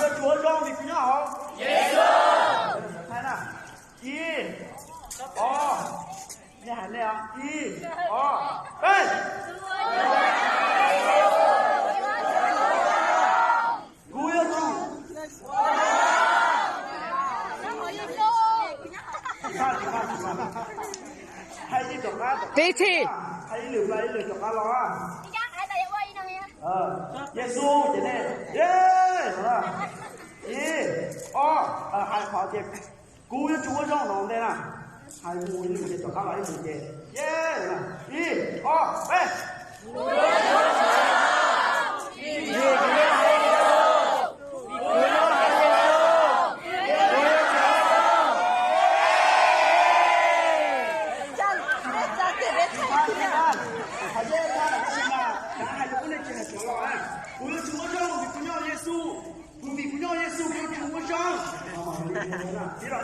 Người Chúa cho vì quý nhỏ không? Hay nào? Y O nghe hẳn này ạ. Y O bên Chúa Giêsu. Hay đi chọc cá. Titi. Hay đi lừa chọc cá lo à. Giêsu thế này. Yeah. Hai khó chết. Cú Chúa trong nó đây nè. Hai mùi như cái chọc cá lại mùi chết. Yeah. Bên. Chúa trong vì Chúa Giêsu, vì Chúa Giêsu, Chúa trong.